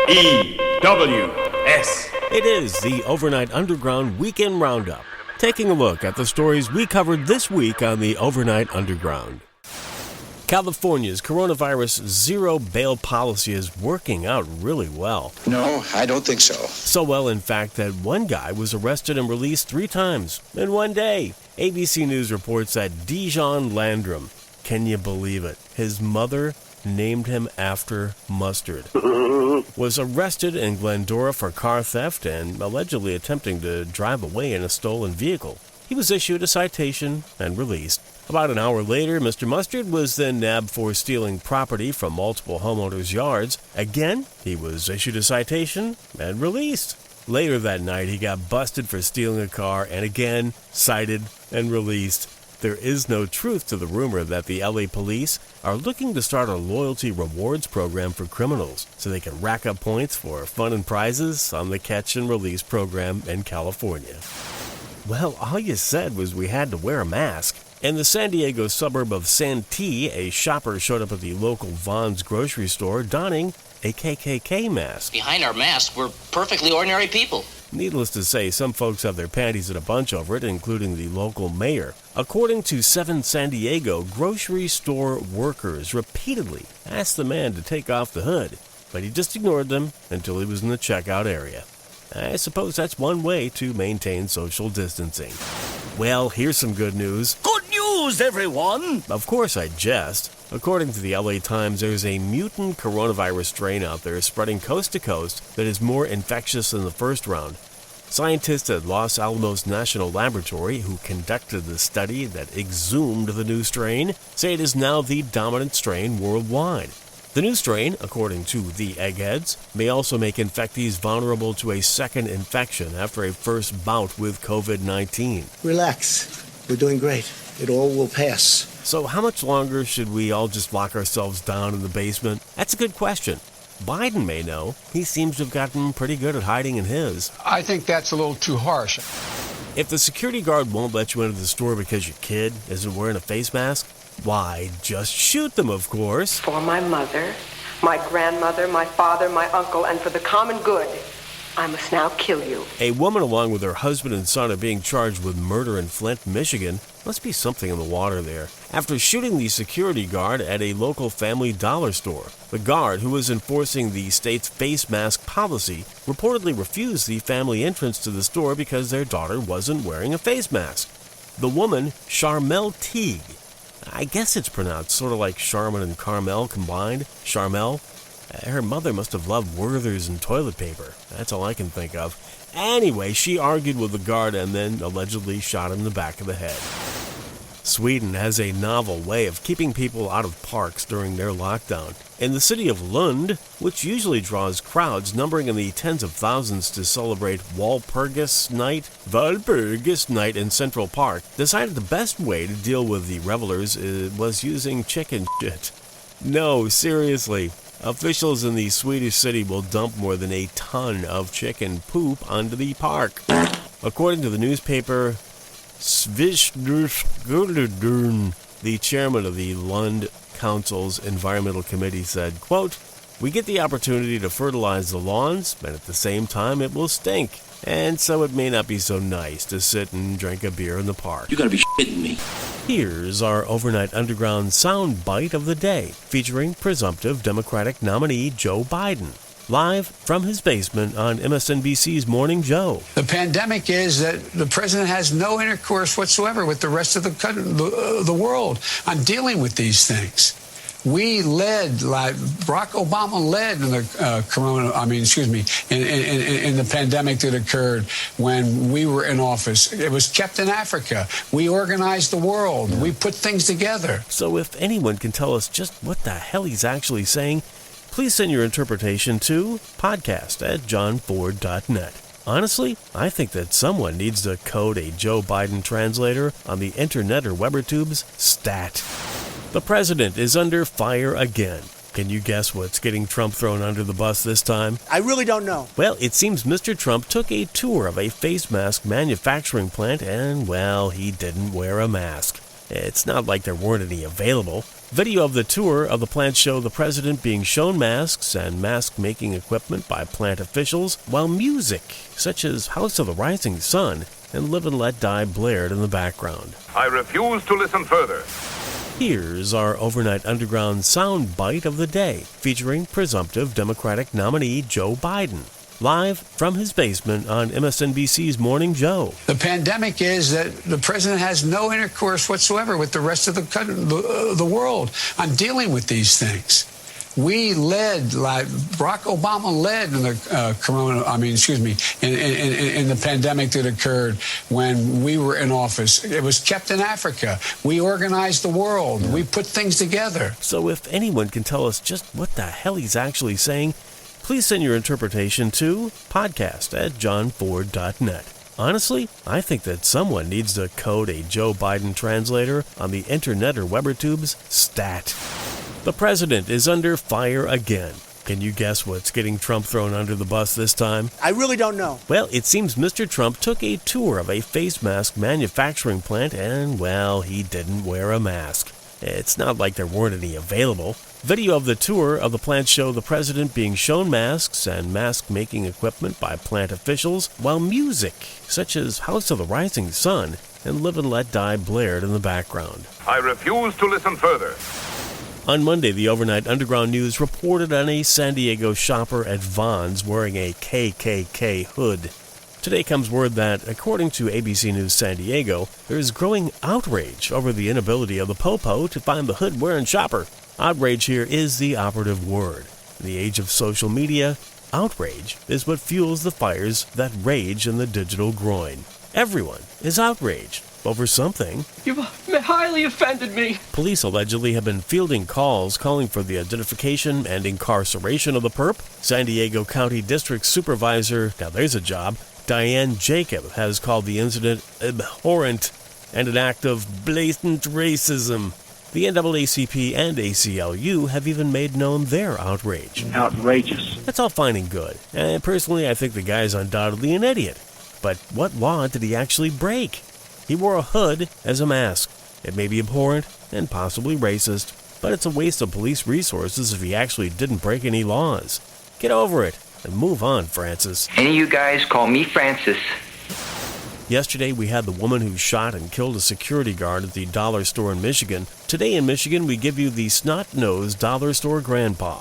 WEWS. It is the Overnight Underground Weekend Roundup, taking a look at the stories we covered this week on the Overnight Underground. California's coronavirus zero bail policy is working out really well. No, I don't think so. So well, in fact, that one guy was arrested and released 3 times in one day. ABC News reports that Dijon Landrum, can you believe it? His mother named him after mustard. Was arrested in Glendora for car theft and allegedly attempting to drive away in a stolen vehicle. He was issued a citation and released. About an hour later, Mr. Mustard was then nabbed for stealing property from multiple homeowners' yards. Again, he was issued a citation and released. Later that night, he got busted for stealing a car and again cited and released. There is no truth to the rumor that the LA police are looking to start a loyalty rewards program for criminals so they can rack up points for fun and prizes on the catch and release program in California. Well, all you said was we had to wear a mask. In the San Diego suburb of Santee, a shopper showed up at the local Vons grocery store donning a KKK mask. Behind our masks, we're perfectly ordinary people. Needless to say, some folks have their panties in a bunch over it, including the local mayor. According to 7 San Diego, grocery store workers repeatedly asked the man to take off the hood, but he just ignored them until he was in the checkout area. I suppose that's one way to maintain social distancing. Well, here's some good news. Good news, everyone! Of course I jest. According to the LA Times, there's a mutant coronavirus strain out there spreading coast to coast that is more infectious than the first round. Scientists at Los Alamos National Laboratory, who conducted the study that exhumed the new strain, say it is now the dominant strain worldwide. The new strain, according to the eggheads, may also make infectees vulnerable to a second infection after a first bout with COVID-19. Relax. We're doing great. It all will pass. So how much longer should we all just lock ourselves down in the basement? That's a good question. Biden may know. He seems to have gotten pretty good at hiding in his. I think that's a little too harsh. If the security guard won't let you into the store because your kid isn't wearing a face mask, why, just shoot them, of course. For my mother, my grandmother, my father, my uncle, and for the common good, I must now kill you. A woman along with her husband and son are being charged with murder in Flint, Michigan. Must be something in the water there. After shooting the security guard at a local Family Dollar store. The guard, who was enforcing the state's face mask policy, reportedly refused the family entrance to the store because their daughter wasn't wearing a face mask. The woman, Charmel Teague, I guess it's pronounced sort of like Charmin and Carmel combined. Charmel. Her mother must have loved Werther's and toilet paper. That's all I can think of. Anyway, she argued with the guard and then allegedly shot him in the back of the head. Sweden has a novel way of keeping people out of parks during their lockdown. In the city of Lund, which usually draws crowds numbering in the tens of thousands to celebrate Walpurgis Night in Central Park, decided the best way to deal with the revelers was using chicken shit. No, seriously. Officials in the Swedish city will dump more than a ton of chicken poop onto the park. According to the newspaper Svishdurskudurdurn, the chairman of the Lund Council's Environmental Committee said, quote, "We get the opportunity to fertilize the lawns, and at the same time it will stink. And so it may not be so nice to sit and drink a beer in the park." You gotta be shitting me. Here's our Overnight Underground sound bite of the day, featuring presumptive Democratic nominee Joe Biden, live from his basement on MSNBC's Morning Joe. The pandemic is that the president has no intercourse whatsoever with the rest of the world on dealing with these things. We led, like Barack Obama led in the in the pandemic that occurred when we were in office. It was kept in Africa. We organized the world. We put things together. So if anyone can tell us just what the hell he's actually saying, please send your interpretation to podcast@johnford.net. Honestly, I think that someone needs to code a Joe Biden translator on the internet or Webertubes stat. The president is under fire again. Can you guess what's getting Trump thrown under the bus this time? I really don't know. Well, it seems Mr. Trump took a tour of a face mask manufacturing plant and, well, he didn't wear a mask. It's not like there weren't any available. Video of the tour of the plant show the president being shown masks and mask-making equipment by plant officials, while music, such as House of the Rising Sun and Live and Let Die blared in the background. I refuse to listen further. Here's our overnight underground sound bite of the day, featuring presumptive Democratic nominee Joe Biden, live from his basement on MSNBC's Morning Joe. The pandemic is that the president has no intercourse whatsoever with the rest of the world on dealing with these things. We led, like Barack Obama led in the in the pandemic that occurred when we were in office. It was kept in Africa. We organized the world. We put things together. So if anyone can tell us just what the hell he's actually saying, please send your interpretation to podcast@johnford.net. Honestly, I think that someone needs to code a Joe Biden translator on the internet or Webertubes stat. The president is under fire again. Can you guess what's getting Trump thrown under the bus this time? I really don't know. Well, it seems Mr. Trump took a tour of a face mask manufacturing plant and, well, he didn't wear a mask. It's not like there weren't any available. Video of the tour of the plant show the president being shown masks and mask-making equipment by plant officials, while music, such as House of the Rising Sun and Live and Let Die blared in the background. I refuse to listen further. On Monday, the Overnight Underground News reported on a San Diego shopper at Vons wearing a KKK hood. Today comes word that, according to ABC News San Diego, there is growing outrage over the inability of the Popo to find the hood-wearing shopper. Outrage here is the operative word. In the age of social media, outrage is what fuels the fires that rage in the digital groin. Everyone is outraged over something. You've highly offended me. Police allegedly have been fielding calls calling for the identification and incarceration of the perp. San Diego County District Supervisor, now there's a job, Diane Jacob, has called the incident abhorrent and an act of blatant racism. The NAACP and ACLU have even made known their outrage. Outrageous. That's all fine and good, and personally I think the guy's undoubtedly an idiot. But what law did he actually break? He wore a hood as a mask. It may be abhorrent and possibly racist, but it's a waste of police resources if he actually didn't break any laws. Get over it and move on, Francis. Any of you guys call me Francis. Yesterday, we had the woman who shot and killed a security guard at the dollar store in Michigan. Today in Michigan, we give you the snot-nosed dollar store grandpa.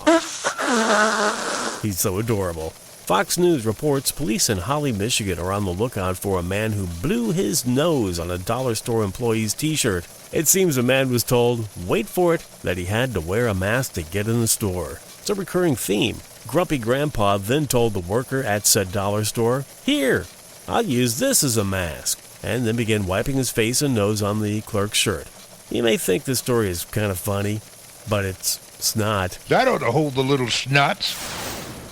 He's so adorable. Fox News reports police in Holly, Michigan are on the lookout for a man who blew his nose on a dollar store employee's t-shirt. It seems the man was told, wait for it, that he had to wear a mask to get in the store. It's a recurring theme. Grumpy Grandpa then told the worker at said dollar store, "Here, I'll use this as a mask," and then began wiping his face and nose on the clerk's shirt. You may think this story is kind of funny, but it's not. That ought to hold the little snots.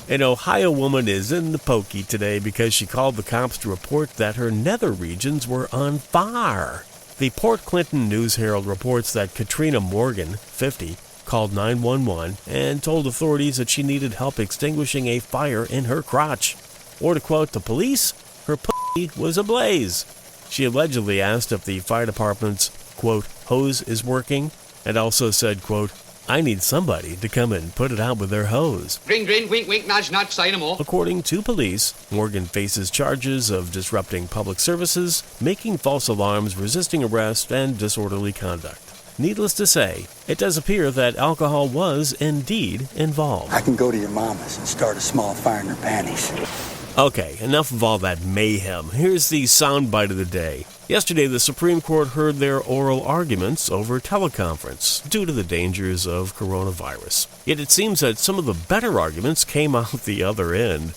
An Ohio woman is in the pokey today because she called the cops to report that her nether regions were on fire. The Port Clinton News-Herald reports that Katrina Morgan, 50, called 911 and told authorities that she needed help extinguishing a fire in her crotch. Or to quote the police, her pussy was ablaze. She allegedly asked if the fire department's, quote, hose is working, and also said, quote, I need somebody to come and put it out with their hose. Grin, grin, wink, wink, nudge, nudge, say no more. According to police, Morgan faces charges of disrupting public services, making false alarms, resisting arrest, and disorderly conduct. Needless to say, it does appear that alcohol was indeed involved. I can go to your mama's and start a small fire in her panties. Okay, enough of all that mayhem. Here's the soundbite of the day. Yesterday, the Supreme Court heard their oral arguments over teleconference due to the dangers of coronavirus. Yet it seems that some of the better arguments came out the other end.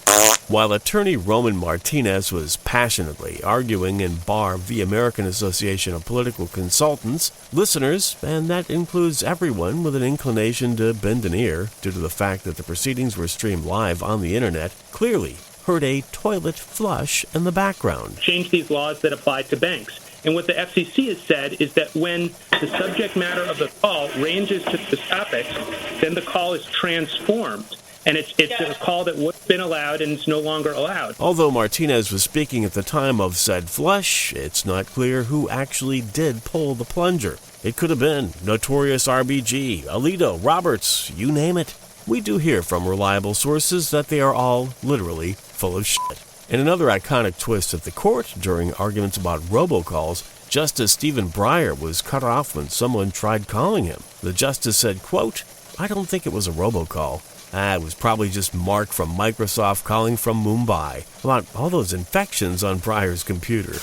While attorney Roman Martinez was passionately arguing in bar of the American Association of Political Consultants, listeners, and that includes everyone with an inclination to bend an ear due to the fact that the proceedings were streamed live on the internet, clearly heard a toilet flush in the background. Change these laws that apply to banks. And what the FCC has said is that when the subject matter of the call ranges to the topics, then the call is transformed. And it's a call that would have been allowed and is no longer allowed. Although Martinez was speaking at the time of said flush, it's not clear who actually did pull the plunger. It could have been Notorious RBG, Alito, Roberts, you name it. We do hear from reliable sources that they are all literally full of shit. In another iconic twist at the court, during arguments about robocalls, Justice Stephen Breyer was cut off when someone tried calling him. The justice said, quote, "I don't think it was a robocall. It was probably just Mark from Microsoft calling from Mumbai about all those infections on Breyer's computer."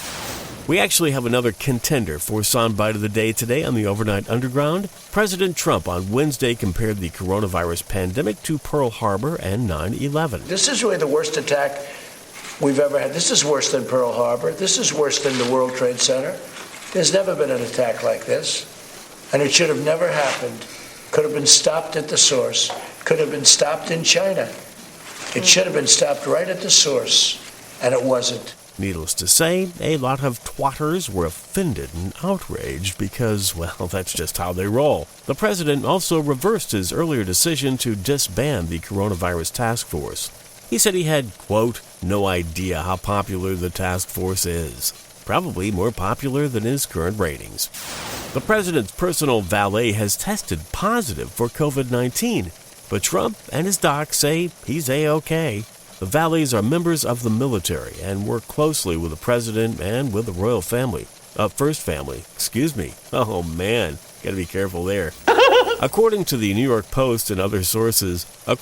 We actually have another contender for soundbite of the day today on the Overnight Underground. President Trump on Wednesday compared the coronavirus pandemic to Pearl Harbor and 9/11. This is really the worst attack we've ever had. This is worse than Pearl Harbor. This is worse than the World Trade Center. There's never been an attack like this, and it should have never happened. Could have been stopped at the source. Could have been stopped in China. It should have been stopped right at the source, and it wasn't. Needless to say, a lot of twatters were offended and outraged because, well, that's just how they roll. The president also reversed his earlier decision to disband the coronavirus task force. He said he had, quote, "no idea how popular the task force is. Probably more popular than his current ratings." The president's personal valet has tested positive for COVID-19, but Trump and his doc say he's A-OK. The valets are members of the military and work closely with the president and with the royal family. First family, excuse me. Oh man, gotta be careful there. According to the New York Post and other sources, the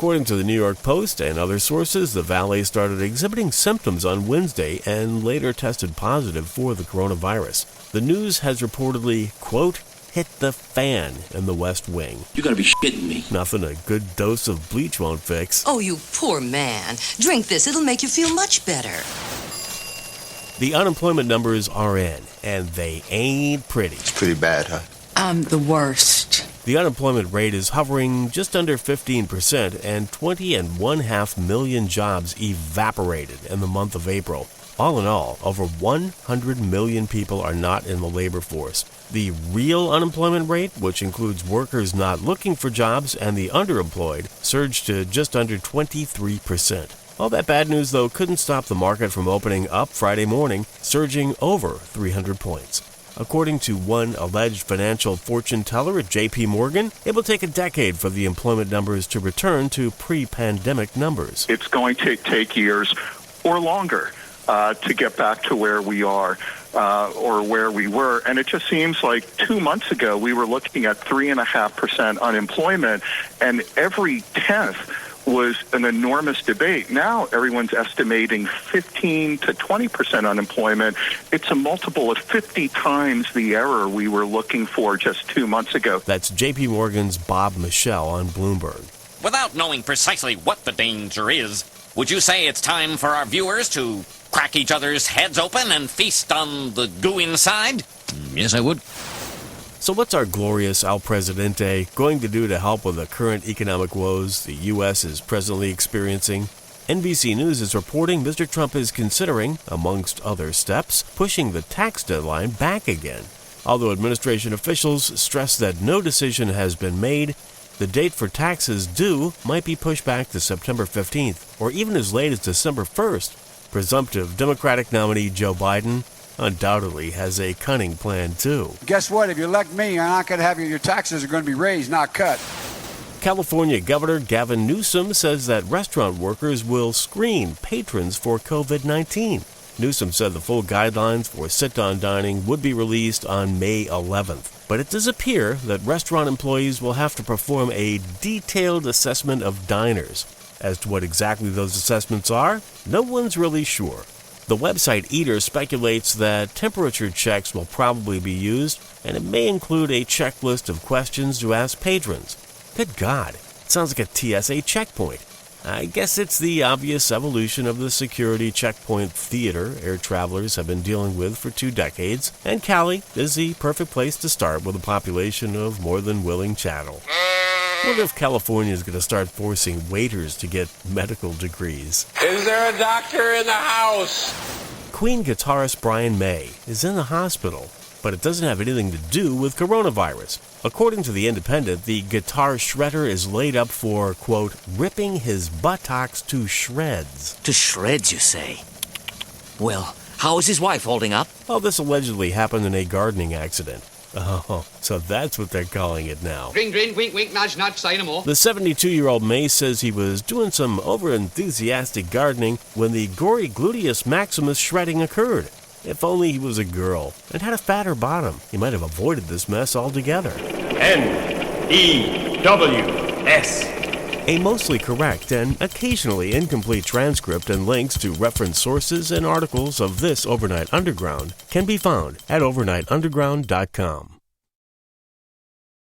valet started exhibiting symptoms on Wednesday and later tested positive for the coronavirus. The news has reportedly, quote, "hit the fan" in the West Wing. You gotta be shitting me. Nothing a good dose of bleach won't fix. Oh, you poor man. Drink this, it'll make you feel much better. The unemployment numbers are in, and they ain't pretty. It's pretty bad, huh? I'm the worst. The unemployment rate is hovering just under 15%, and 20.5 million jobs evaporated in the month of April. All in all, over 100 million people are not in the labor force. The real unemployment rate, which includes workers not looking for jobs and the underemployed, surged to just under 23%. All that bad news, though, couldn't stop the market from opening up Friday morning, surging over 300 points. According to one alleged financial fortune teller at J.P. Morgan, it will take a decade for the employment numbers to return to pre-pandemic numbers. It's going to take years or longer to get back to where we are or where we were. And it just seems like 2 months ago we were looking at 3.5% unemployment, and every tenth was an enormous debate. Now everyone's estimating 15 to 20% unemployment. It's a multiple of 50 times the error we were looking for just 2 months ago. That's J.P. Morgan's Bob Michel on Bloomberg. Without knowing precisely what the danger is, would you say it's time for our viewers to crack each other's heads open and feast on the goo inside? Yes, I would. So what's our glorious El Presidente going to do to help with the current economic woes the U.S. is presently experiencing? NBC News is reporting Mr. Trump is considering, amongst other steps, pushing the tax deadline back again. Although administration officials stress that no decision has been made, the date for taxes due might be pushed back to September 15th, or even as late as December 1st. Presumptive Democratic nominee Joe Biden undoubtedly has a cunning plan, too. Guess what? If you elect me, you're not going to have your taxes are going to be raised, not cut. California Governor Gavin Newsom says that restaurant workers will screen patrons for COVID-19. Newsom said the full guidelines for sit-down dining would be released on May 11th. But it does appear that restaurant employees will have to perform a detailed assessment of diners. As to what exactly those assessments are, no one's really sure. The website Eater speculates that temperature checks will probably be used, and it may include a checklist of questions to ask patrons. Good God, it sounds like a TSA checkpoint. I guess it's the obvious evolution of the security checkpoint theater air travelers have been dealing with for 2 decades, and Cali is the perfect place to start with a population of more than willing chattel. I wonder if California is going to start forcing waiters to get medical degrees. Is there a doctor in the house? Queen guitarist Brian May is in the hospital, but it doesn't have anything to do with coronavirus. According to The Independent, the guitar shredder is laid up for, quote, ripping his buttocks to shreds. To shreds, you say? Well, how is his wife holding up? Well, this allegedly happened in a gardening accident. Oh, so that's what they're calling it now. Drink, drink, wink, wink, nudge, nudge, say no more. The 72-year-old May says he was doing some over-enthusiastic gardening when the gory gluteus maximus shredding occurred. If only he was a girl and had a fatter bottom, he might have avoided this mess altogether. N-E-W-S. A mostly correct and occasionally incomplete transcript and links to reference sources and articles of this Overnight Underground can be found at overnightunderground.com.